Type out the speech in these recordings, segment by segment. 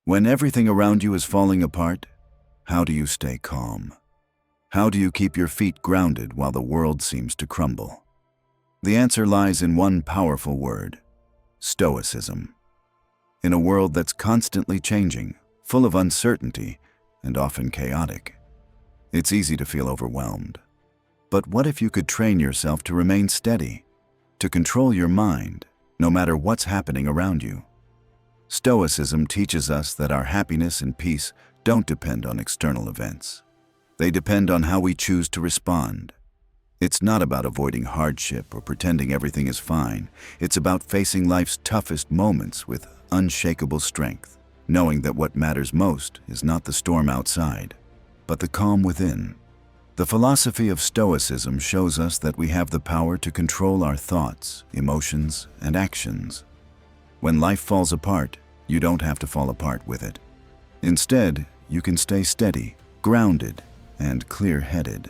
When everything around you is falling apart, how do you stay calm? How do you keep your feet grounded while the world seems to crumble? The answer lies in one powerful word: Stoicism. In a world that's constantly changing, full of uncertainty, and often chaotic, it's easy to feel overwhelmed. But what if you could train yourself to remain steady, to control your mind, no matter what's happening around you? Stoicism teaches us that our happiness and peace don't depend on external events. They depend on how we choose to respond. It's not about avoiding hardship or pretending everything is fine. It's about facing life's toughest moments with unshakable strength, knowing that what matters most is not the storm outside, but the calm within. The philosophy of Stoicism shows us that we have the power to control our thoughts, emotions, and actions. When life falls apart, you don't have to fall apart with it. Instead, you can stay steady, grounded, and clear-headed.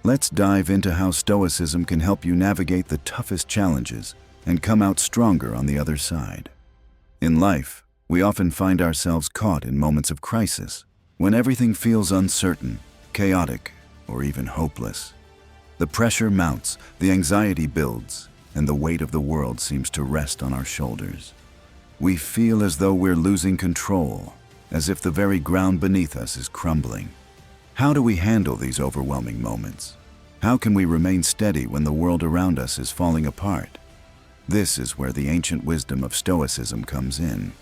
Let's dive into how Stoicism can help you navigate the toughest challenges and come out stronger on the other side. In life, we often find ourselves caught in moments of crisis, when everything feels uncertain, chaotic, or even hopeless. The pressure mounts, the anxiety builds, and the weight of the world seems to rest on our shoulders. We feel as though we're losing control, as if the very ground beneath us is crumbling. How do we handle these overwhelming moments? How can we remain steady when the world around us is falling apart? This is where the ancient wisdom of Stoicism comes in.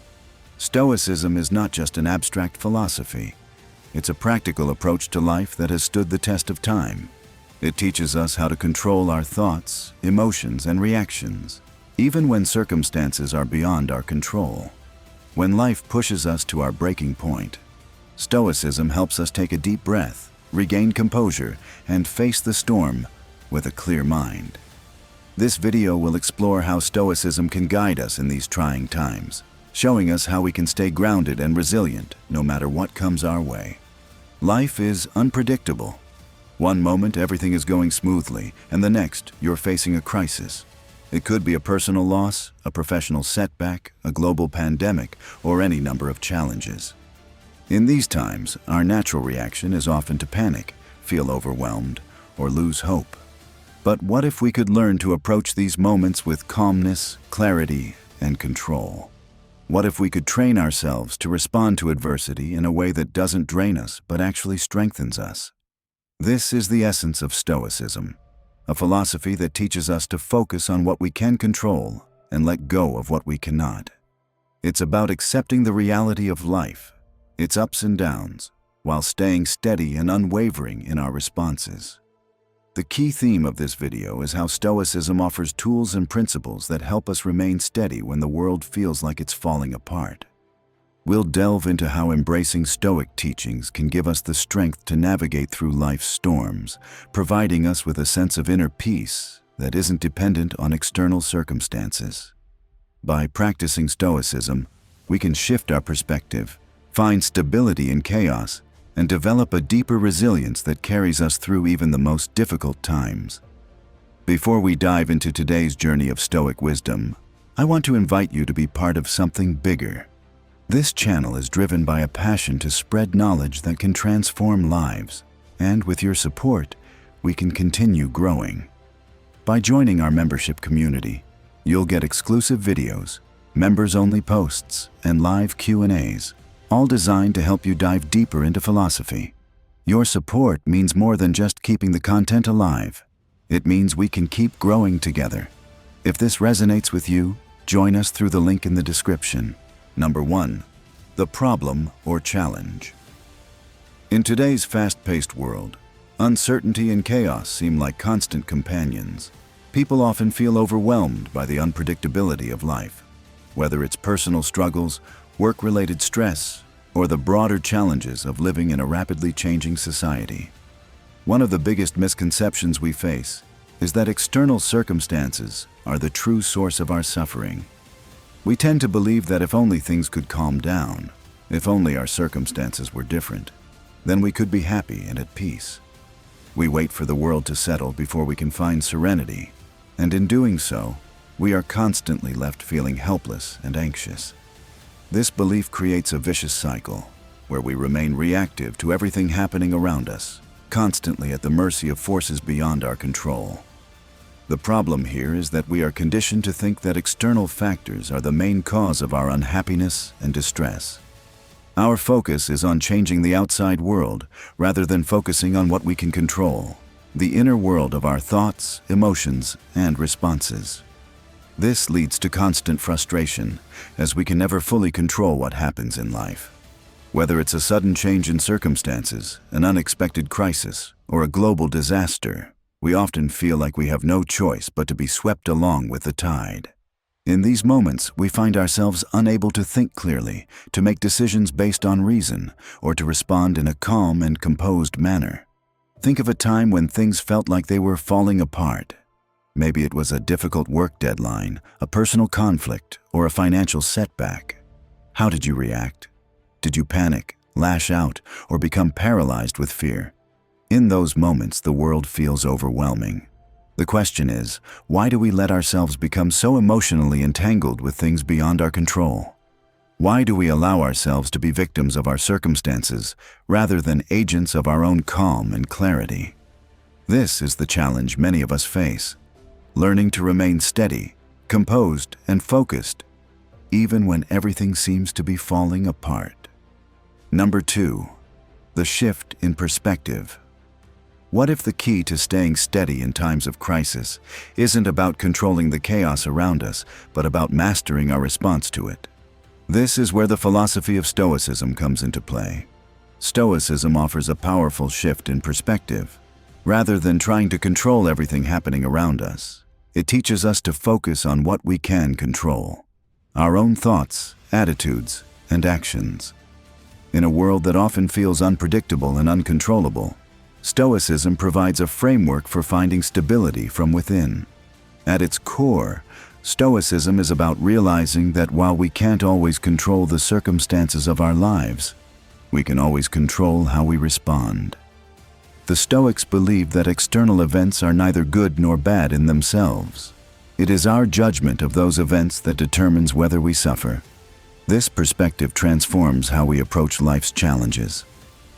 Stoicism is not just an abstract philosophy. It's a practical approach to life that has stood the test of time. It teaches us how to control our thoughts, emotions, and reactions, even when circumstances are beyond our control. When life pushes us to our breaking point, Stoicism helps us take a deep breath, regain composure, and face the storm with a clear mind. This video will explore how Stoicism can guide us in these trying times, showing us how we can stay grounded and resilient no matter what comes our way. Life is unpredictable. One moment everything is going smoothly, and the next you're facing a crisis. It could be a personal loss, a professional setback, a global pandemic, or any number of challenges. In these times, our natural reaction is often to panic, feel overwhelmed, or lose hope. But what if we could learn to approach these moments with calmness, clarity, and control? What if we could train ourselves to respond to adversity in a way that doesn't drain us but actually strengthens us? This is the essence of Stoicism, a philosophy that teaches us to focus on what we can control and let go of what we cannot. It's about accepting the reality of life, its ups and downs, while staying steady and unwavering in our responses. The key theme of this video is how Stoicism offers tools and principles that help us remain steady when the world feels like it's falling apart. We'll delve into how embracing Stoic teachings can give us the strength to navigate through life's storms, providing us with a sense of inner peace that isn't dependent on external circumstances. By practicing Stoicism, we can shift our perspective, find stability in chaos, and develop a deeper resilience that carries us through even the most difficult times. Before we dive into today's journey of Stoic wisdom, I want to invite you to be part of something bigger. This channel is driven by a passion to spread knowledge that can transform lives, and with your support, we can continue growing. By joining our membership community, you'll get exclusive videos, members-only posts, and live Q&As, all designed to help you dive deeper into philosophy. Your support means more than just keeping the content alive. It means we can keep growing together. If this resonates with you, join us through the link in the description. Number 1. The problem or challenge. In today's fast-paced world, uncertainty and chaos seem like constant companions. People often feel overwhelmed by the unpredictability of life, whether it's personal struggles, work-related stress, or the broader challenges of living in a rapidly changing society. One of the biggest misconceptions we face is that external circumstances are the true source of our suffering. We tend to believe that if only things could calm down, if only our circumstances were different, then we could be happy and at peace. We wait for the world to settle before we can find serenity, and in doing so, we are constantly left feeling helpless and anxious. This belief creates a vicious cycle, where we remain reactive to everything happening around us, constantly at the mercy of forces beyond our control. The problem here is that we are conditioned to think that external factors are the main cause of our unhappiness and distress. Our focus is on changing the outside world rather than focusing on what we can control, the inner world of our thoughts, emotions, and responses. This leads to constant frustration, as we can never fully control what happens in life. Whether it's a sudden change in circumstances, an unexpected crisis, or a global disaster, we often feel like we have no choice but to be swept along with the tide. In these moments, we find ourselves unable to think clearly, to make decisions based on reason, or to respond in a calm and composed manner. Think of a time when things felt like they were falling apart. Maybe it was a difficult work deadline, a personal conflict, or a financial setback. How did you react? Did you panic, lash out, or become paralyzed with fear? In those moments, the world feels overwhelming. The question is, why do we let ourselves become so emotionally entangled with things beyond our control? Why do we allow ourselves to be victims of our circumstances rather than agents of our own calm and clarity? This is the challenge many of us face, learning to remain steady, composed, and focused, even when everything seems to be falling apart. Number 2, the shift in perspective. What if the key to staying steady in times of crisis isn't about controlling the chaos around us, but about mastering our response to it? This is where the philosophy of Stoicism comes into play. Stoicism offers a powerful shift in perspective. Rather than trying to control everything happening around us, it teaches us to focus on what we can control: our own thoughts, attitudes, and actions. In a world that often feels unpredictable and uncontrollable, Stoicism provides a framework for finding stability from within. At its core, Stoicism is about realizing that while we can't always control the circumstances of our lives, we can always control how we respond. The Stoics believe that external events are neither good nor bad in themselves. It is our judgment of those events that determines whether we suffer. This perspective transforms how we approach life's challenges.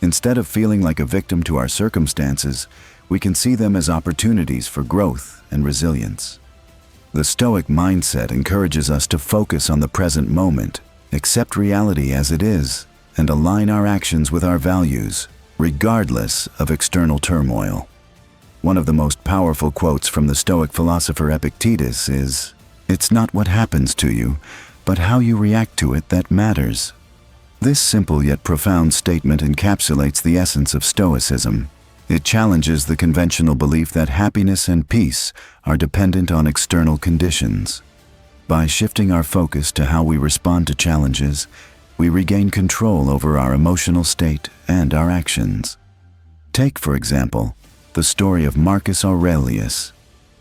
Instead of feeling like a victim to our circumstances, we can see them as opportunities for growth and resilience. The Stoic mindset encourages us to focus on the present moment, accept reality as it is, and align our actions with our values, regardless of external turmoil. One of the most powerful quotes from the Stoic philosopher Epictetus is, "It's not what happens to you, but how you react to it that matters." This simple yet profound statement encapsulates the essence of Stoicism. It challenges the conventional belief that happiness and peace are dependent on external conditions. By shifting our focus to how we respond to challenges, we regain control over our emotional state and our actions. Take, for example, the story of Marcus Aurelius,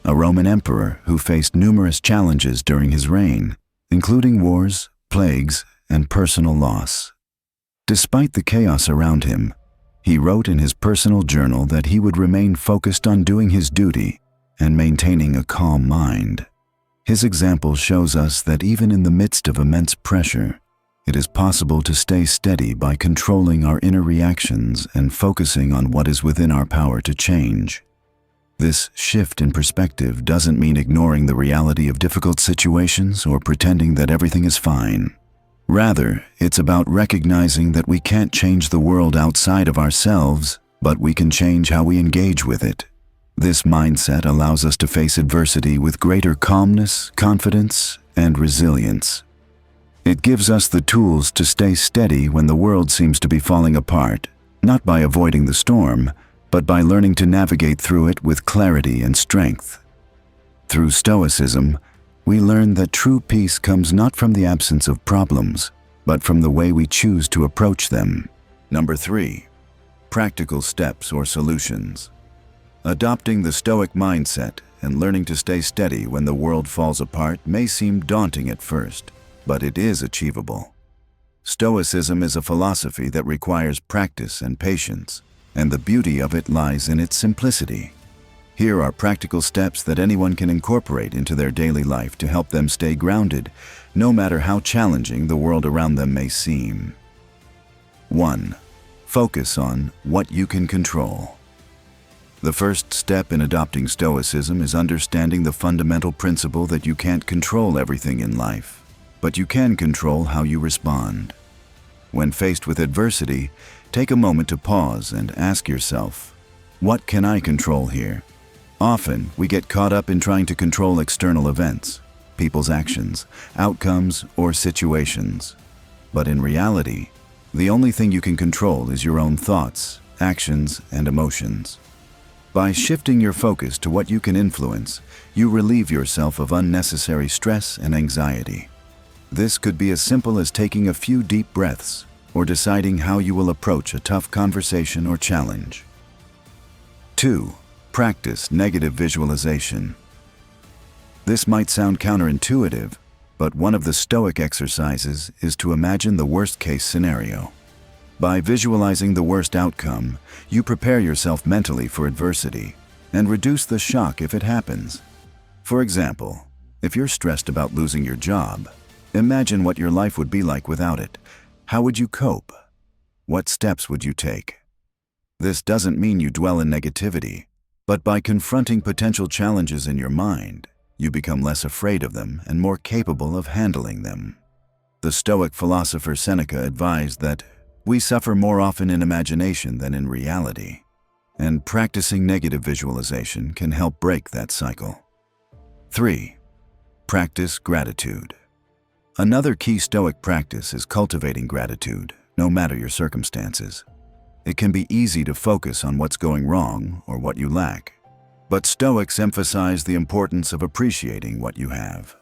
a Roman emperor who faced numerous challenges during his reign, including wars, plagues, and personal loss. Despite the chaos around him, he wrote in his personal journal that he would remain focused on doing his duty and maintaining a calm mind. His example shows us that even in the midst of immense pressure, it is possible to stay steady by controlling our inner reactions and focusing on what is within our power to change. This shift in perspective doesn't mean ignoring the reality of difficult situations or pretending that everything is fine. Rather, it's about recognizing that we can't change the world outside of ourselves, but we can change how we engage with it. This mindset allows us to face adversity with greater calmness, confidence, and resilience. It gives us the tools to stay steady when the world seems to be falling apart, not by avoiding the storm, but by learning to navigate through it with clarity and strength. Through Stoicism, we learn that true peace comes not from the absence of problems, but from the way we choose to approach them. Number 3, practical steps or solutions. Adopting the Stoic mindset and learning to stay steady when the world falls apart may seem daunting at first, but it is achievable. Stoicism is a philosophy that requires practice and patience, and the beauty of it lies in its simplicity. Here are practical steps that anyone can incorporate into their daily life to help them stay grounded, no matter how challenging the world around them may seem. 1. Focus on what you can control. The first step in adopting Stoicism is understanding the fundamental principle that you can't control everything in life, but you can control how you respond. When faced with adversity, take a moment to pause and ask yourself, what can I control here? Often, we get caught up in trying to control external events, people's actions, outcomes, or situations. But in reality, the only thing you can control is your own thoughts, actions, and emotions. By shifting your focus to what you can influence, you relieve yourself of unnecessary stress and anxiety. This could be as simple as taking a few deep breaths or deciding how you will approach a tough conversation or challenge. 2. Practice negative visualization. This might sound counterintuitive, but one of the Stoic exercises is to imagine the worst-case scenario. By visualizing the worst outcome, you prepare yourself mentally for adversity and reduce the shock if it happens. For example, if you're stressed about losing your job, imagine what your life would be like without it. How would you cope? What steps would you take? This doesn't mean you dwell in negativity, but by confronting potential challenges in your mind, you become less afraid of them and more capable of handling them. The Stoic philosopher Seneca advised that we suffer more often in imagination than in reality, and practicing negative visualization can help break that cycle. 3. Practice gratitude. Another key Stoic practice is cultivating gratitude, no matter your circumstances. It can be easy to focus on what's going wrong or what you lack, but Stoics emphasize the importance of appreciating what you have.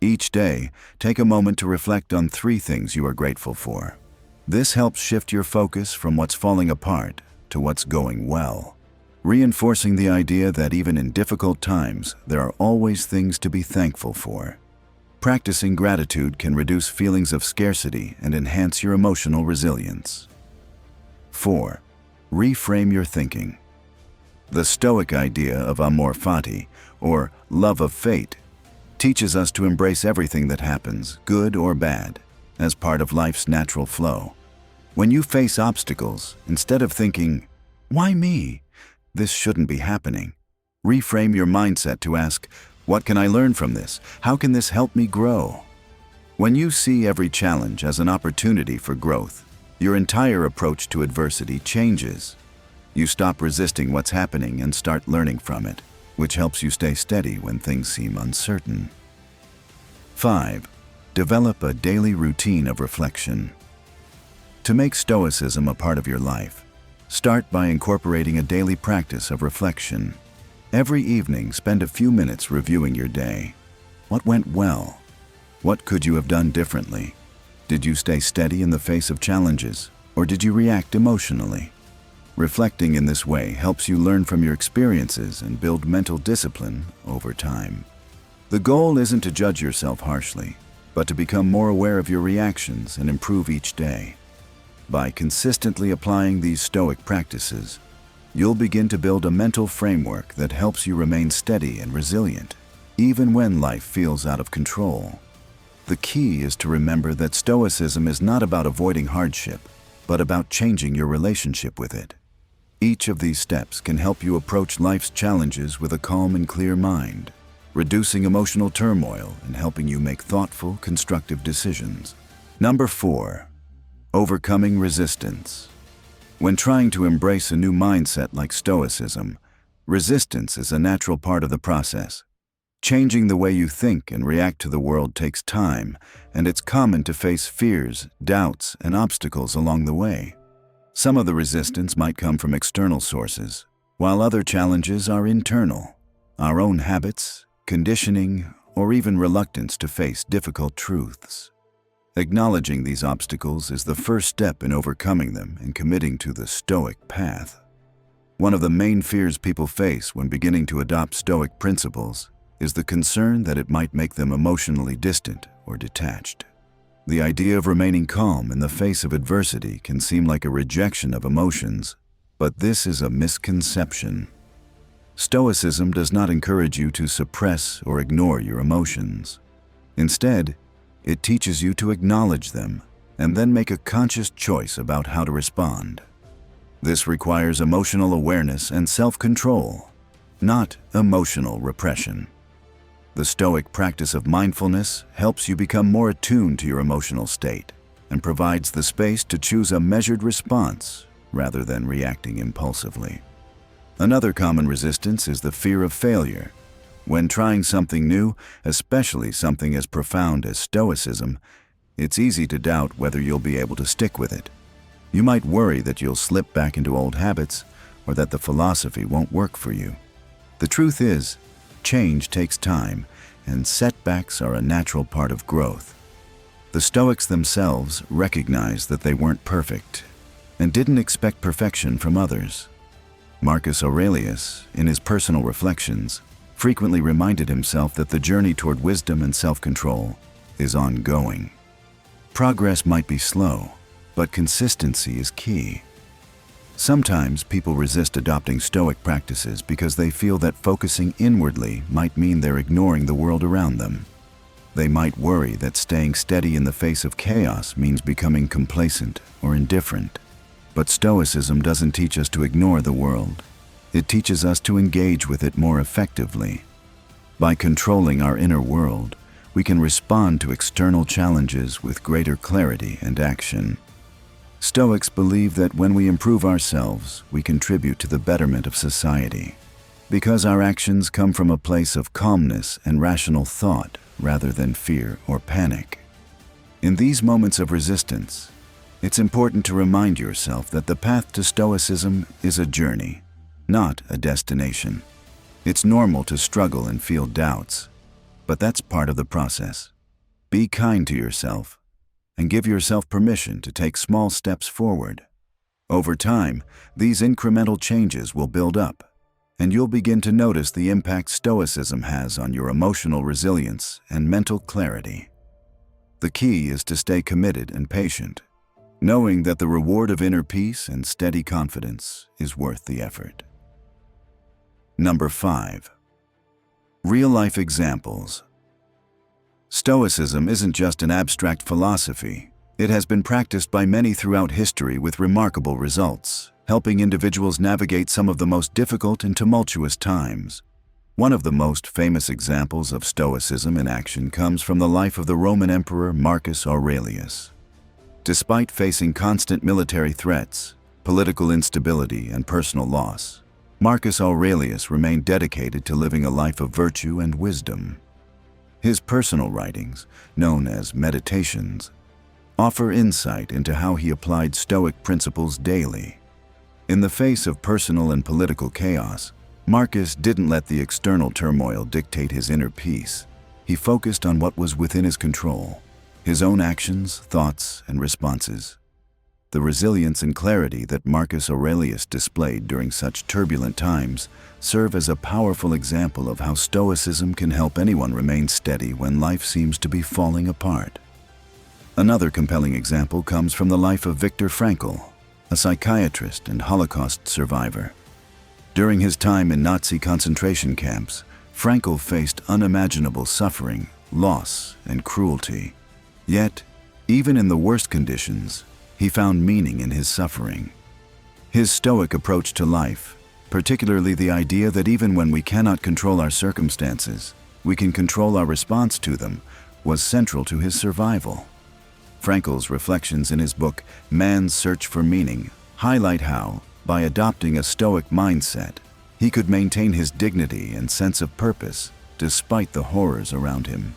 Each day, take a moment to reflect on 3 things you are grateful for. This helps shift your focus from what's falling apart to what's going well, reinforcing the idea that even in difficult times, there are always things to be thankful for. Practicing gratitude can reduce feelings of scarcity and enhance your emotional resilience. 4. Reframe your thinking. The Stoic idea of amor fati, or love of fate, teaches us to embrace everything that happens, good or bad, as part of life's natural flow. When you face obstacles, instead of thinking, "Why me? This shouldn't be happening," reframe your mindset to ask, "What can I learn from this? How can this help me grow?" When you see every challenge as an opportunity for growth, your entire approach to adversity changes. You stop resisting what's happening and start learning from it, which helps you stay steady when things seem uncertain. 5. Develop a daily routine of reflection. To make Stoicism a part of your life, start by incorporating a daily practice of reflection. Every evening, spend a few minutes reviewing your day. What went well? What could you have done differently? Did you stay steady in the face of challenges, or did you react emotionally? Reflecting in this way helps you learn from your experiences and build mental discipline over time. The goal isn't to judge yourself harshly, but to become more aware of your reactions and improve each day. By consistently applying these Stoic practices, you'll begin to build a mental framework that helps you remain steady and resilient, even when life feels out of control. The key is to remember that Stoicism is not about avoiding hardship, but about changing your relationship with it. Each of these steps can help you approach life's challenges with a calm and clear mind, reducing emotional turmoil and helping you make thoughtful, constructive decisions. Number 4. Overcoming resistance. When trying to embrace a new mindset like Stoicism, resistance is a natural part of the process. Changing the way you think and react to the world takes time, and it's common to face fears, doubts, and obstacles along the way. Some of the resistance might come from external sources, while other challenges are internal, our own habits, conditioning, or even reluctance to face difficult truths. Acknowledging these obstacles is the first step in overcoming them and committing to the Stoic path. One of the main fears people face when beginning to adopt Stoic principles is the concern that it might make them emotionally distant or detached. The idea of remaining calm in the face of adversity can seem like a rejection of emotions, but this is a misconception. Stoicism does not encourage you to suppress or ignore your emotions. Instead, it teaches you to acknowledge them and then make a conscious choice about how to respond. This requires emotional awareness and self-control, not emotional repression. The Stoic practice of mindfulness helps you become more attuned to your emotional state and provides the space to choose a measured response rather than reacting impulsively. Another common resistance is the fear of failure. When trying something new, especially something as profound as Stoicism, it's easy to doubt whether you'll be able to stick with it. You might worry that you'll slip back into old habits or that the philosophy won't work for you. The truth is, change takes time, and setbacks are a natural part of growth. The Stoics themselves recognized that they weren't perfect and didn't expect perfection from others. Marcus Aurelius, in his personal reflections, frequently reminded himself that the journey toward wisdom and self-control is ongoing. Progress might be slow, but consistency is key. Sometimes people resist adopting Stoic practices because they feel that focusing inwardly might mean they're ignoring the world around them. They might worry that staying steady in the face of chaos means becoming complacent or indifferent. But Stoicism doesn't teach us to ignore the world. It teaches us to engage with it more effectively. By controlling our inner world, we can respond to external challenges with greater clarity and action. Stoics believe that when we improve ourselves, we contribute to the betterment of society, because our actions come from a place of calmness and rational thought rather than fear or panic. In these moments of resistance, it's important to remind yourself that the path to Stoicism is a journey, not a destination. It's normal to struggle and feel doubts, but that's part of the process. Be kind to yourself and give yourself permission to take small steps forward. Over time, these incremental changes will build up, and you'll begin to notice the impact Stoicism has on your emotional resilience and mental clarity. The key is to stay committed and patient, knowing that the reward of inner peace and steady confidence is worth the effort. Number 5. Real-life examples. Stoicism isn't just an abstract philosophy. It has been practiced by many throughout history with remarkable results, helping individuals navigate some of the most difficult and tumultuous times. One of the most famous examples of Stoicism in action comes from the life of the Roman Emperor Marcus Aurelius. Despite facing constant military threats, political instability, and personal loss, Marcus Aurelius remained dedicated to living a life of virtue and wisdom. His personal writings, known as Meditations, offer insight into how he applied Stoic principles daily. In the face of personal and political chaos, Marcus didn't let the external turmoil dictate his inner peace. He focused on what was within his control, his own actions, thoughts, and responses. The resilience and clarity that Marcus Aurelius displayed during such turbulent times serve as a powerful example of how Stoicism can help anyone remain steady when life seems to be falling apart. Another compelling example comes from the life of Viktor Frankl, a psychiatrist and Holocaust survivor. During his time in Nazi concentration camps, Frankl faced unimaginable suffering, loss, and cruelty. Yet, even in the worst conditions, he found meaning in his suffering. His Stoic approach to life, particularly the idea that even when we cannot control our circumstances, we can control our response to them, was central to his survival. Frankl's reflections in his book, Man's Search for Meaning, highlight how, by adopting a Stoic mindset, he could maintain his dignity and sense of purpose despite the horrors around him.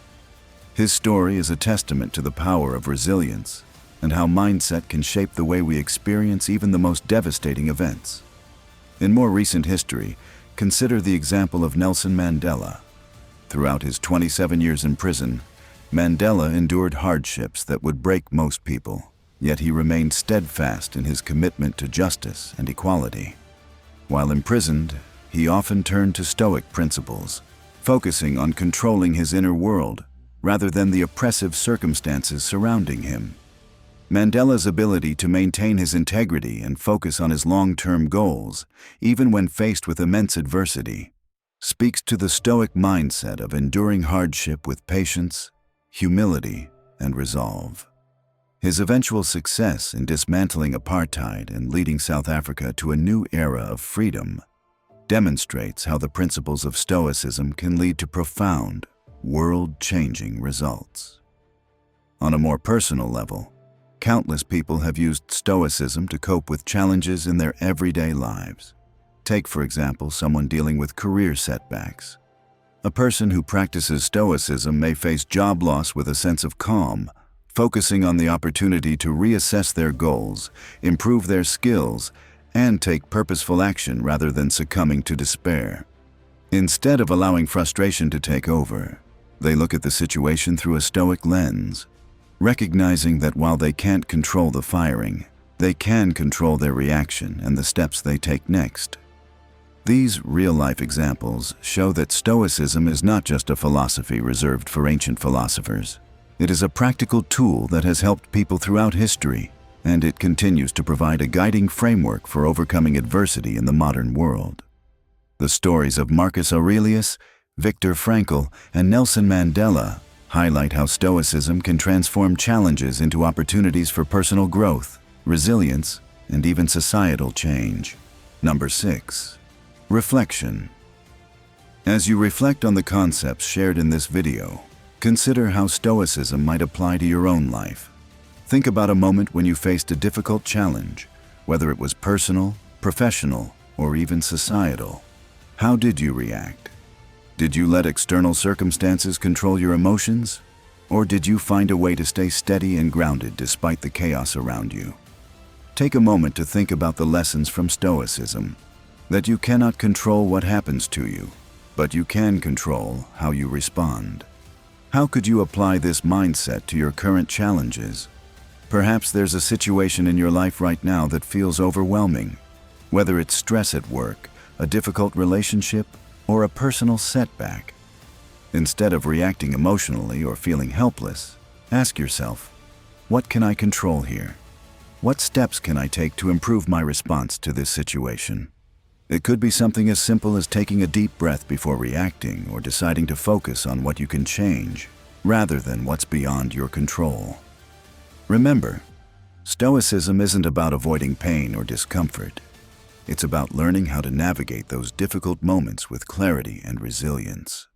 His story is a testament to the power of resilience and how mindset can shape the way we experience even the most devastating events. In more recent history, consider the example of Nelson Mandela. Throughout his 27 years in prison, Mandela endured hardships that would break most people, yet he remained steadfast in his commitment to justice and equality. While imprisoned, he often turned to Stoic principles, focusing on controlling his inner world rather than the oppressive circumstances surrounding him. Mandela's ability to maintain his integrity and focus on his long-term goals, even when faced with immense adversity, speaks to the Stoic mindset of enduring hardship with patience, humility, and resolve. His eventual success in dismantling apartheid and leading South Africa to a new era of freedom demonstrates how the principles of Stoicism can lead to profound, world-changing results. On a more personal level, countless people have used Stoicism to cope with challenges in their everyday lives. Take, for example, someone dealing with career setbacks. A person who practices Stoicism may face job loss with a sense of calm, focusing on the opportunity to reassess their goals, improve their skills, and take purposeful action rather than succumbing to despair. Instead of allowing frustration to take over, they look at the situation through a Stoic lens, recognizing that while they can't control the firing, they can control their reaction and the steps they take next. These real-life examples show that Stoicism is not just a philosophy reserved for ancient philosophers. It is a practical tool that has helped people throughout history, and it continues to provide a guiding framework for overcoming adversity in the modern world. The stories of Marcus Aurelius, Viktor Frankl, and Nelson Mandela highlight how Stoicism can transform challenges into opportunities for personal growth, resilience, and even societal change. Number 6. Reflection. As you reflect on the concepts shared in this video, consider how Stoicism might apply to your own life. Think about a moment when you faced a difficult challenge, whether it was personal, professional, or even societal. How did you react? Did you let external circumstances control your emotions? Or did you find a way to stay steady and grounded despite the chaos around you? Take a moment to think about the lessons from Stoicism, that you cannot control what happens to you, but you can control how you respond. How could you apply this mindset to your current challenges? Perhaps there's a situation in your life right now that feels overwhelming, whether it's stress at work, a difficult relationship, or a personal setback. Instead of reacting emotionally or feeling helpless, ask yourself, what can I control here? What steps can I take to improve my response to this situation? It could be something as simple as taking a deep breath before reacting or deciding to focus on what you can change, rather than what's beyond your control. Remember, Stoicism isn't about avoiding pain or discomfort. It's about learning how to navigate those difficult moments with clarity and resilience.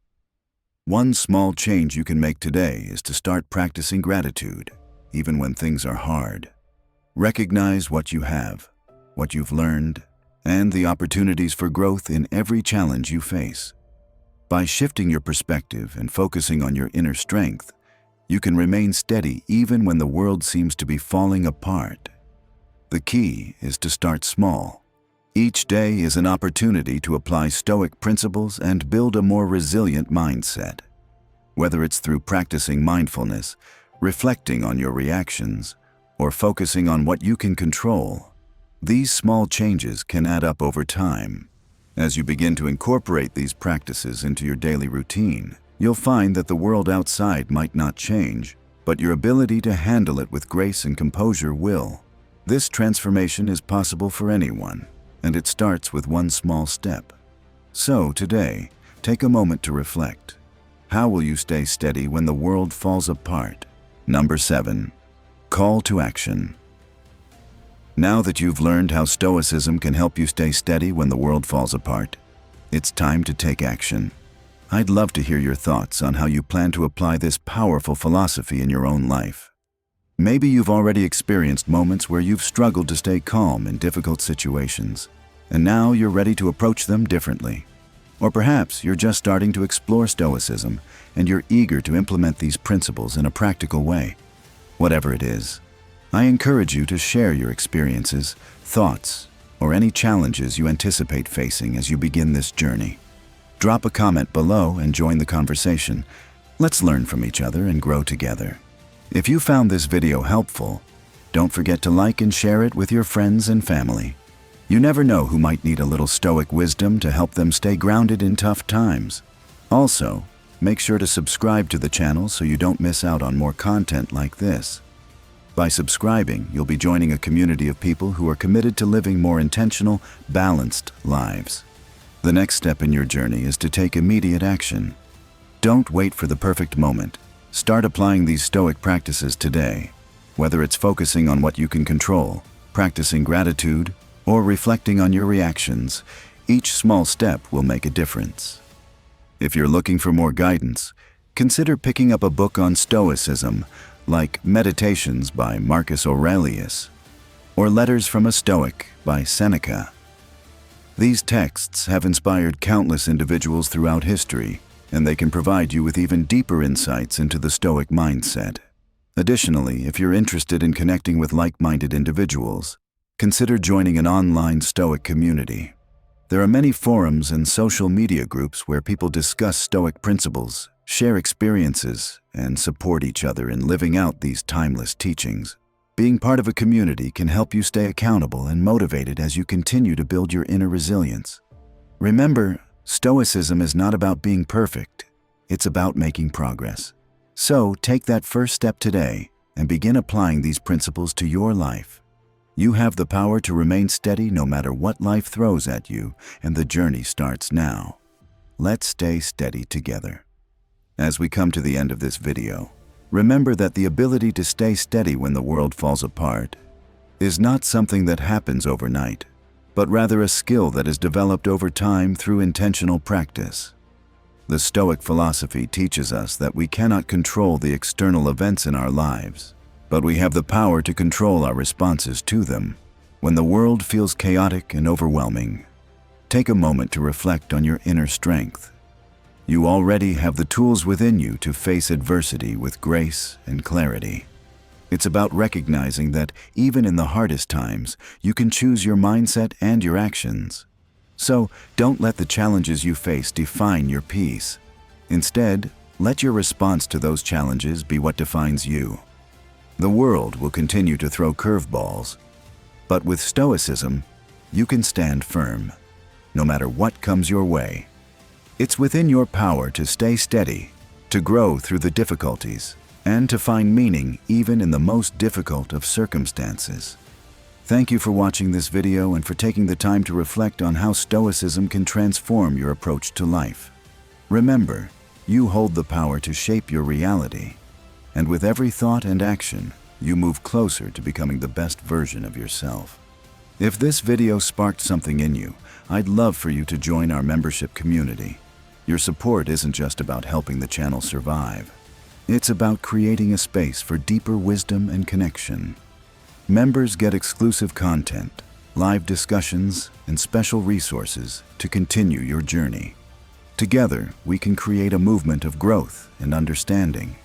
One small change you can make today is to start practicing gratitude, even when things are hard. Recognize what you have, what you've learned, and the opportunities for growth in every challenge you face. By shifting your perspective and focusing on your inner strength, you can remain steady even when the world seems to be falling apart. The key is to start small. Each day is an opportunity to apply Stoic principles and build a more resilient mindset. Whether it's through practicing mindfulness, reflecting on your reactions, or focusing on what you can control, these small changes can add up over time. As you begin to incorporate these practices into your daily routine, you'll find that the world outside might not change, but your ability to handle it with grace and composure will. This transformation is possible for anyone, and it starts with one small step. So today, take a moment to reflect. How will you stay steady when the world falls apart? Number 7. Call to action. Now that you've learned how Stoicism can help you stay steady when the world falls apart, it's time to take action. I'd love to hear your thoughts on how you plan to apply this powerful philosophy in your own life. Maybe you've already experienced moments where you've struggled to stay calm in difficult situations, and now you're ready to approach them differently. Or perhaps you're just starting to explore Stoicism, and you're eager to implement these principles in a practical way. Whatever it is, I encourage you to share your experiences, thoughts, or any challenges you anticipate facing as you begin this journey. Drop a comment below and join the conversation. Let's learn from each other and grow together. If you found this video helpful, don't forget to like and share it with your friends and family. You never know who might need a little Stoic wisdom to help them stay grounded in tough times. Also, make sure to subscribe to the channel so you don't miss out on more content like this. By subscribing, you'll be joining a community of people who are committed to living more intentional, balanced lives. The next step in your journey is to take immediate action. Don't wait for the perfect moment. Start applying these Stoic practices today. Whether it's focusing on what you can control, practicing gratitude, or reflecting on your reactions, each small step will make a difference. If you're looking for more guidance, consider picking up a book on Stoicism, like Meditations by Marcus Aurelius, or Letters from a Stoic by Seneca. These texts have inspired countless individuals throughout history, and they can provide you with even deeper insights into the Stoic mindset. Additionally, if you're interested in connecting with like-minded individuals, consider joining an online Stoic community. There are many forums and social media groups where people discuss Stoic principles, share experiences, and support each other in living out these timeless teachings. Being part of a community can help you stay accountable and motivated as you continue to build your inner resilience. Remember, Stoicism is not about being perfect. It's about making progress. So, take that first step today and begin applying these principles to your life. You have the power to remain steady no matter what life throws at you, and the journey starts now. Let's stay steady together. As we come to the end of this video, remember that the ability to stay steady when the world falls apart is not something that happens overnight, but rather a skill that is developed over time through intentional practice. The Stoic philosophy teaches us that we cannot control the external events in our lives, but we have the power to control our responses to them. When the world feels chaotic and overwhelming, take a moment to reflect on your inner strength. You already have the tools within you to face adversity with grace and clarity. It's about recognizing that even in the hardest times, you can choose your mindset and your actions. So, don't let the challenges you face define your peace. Instead, let your response to those challenges be what defines you. The world will continue to throw curveballs, but with Stoicism, you can stand firm, no matter what comes your way. It's within your power to stay steady, to grow through the difficulties, and to find meaning even in the most difficult of circumstances. Thank you for watching this video and for taking the time to reflect on how Stoicism can transform your approach to life. Remember, you hold the power to shape your reality, and with every thought and action, you move closer to becoming the best version of yourself. If this video sparked something in you, I'd love for you to join our membership community. Your support isn't just about helping the channel survive. It's about creating a space for deeper wisdom and connection. Members get exclusive content, live discussions, and special resources to continue your journey. Together, we can create a movement of growth and understanding.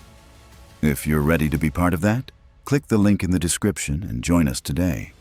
If you're ready to be part of that, click the link in the description and join us today.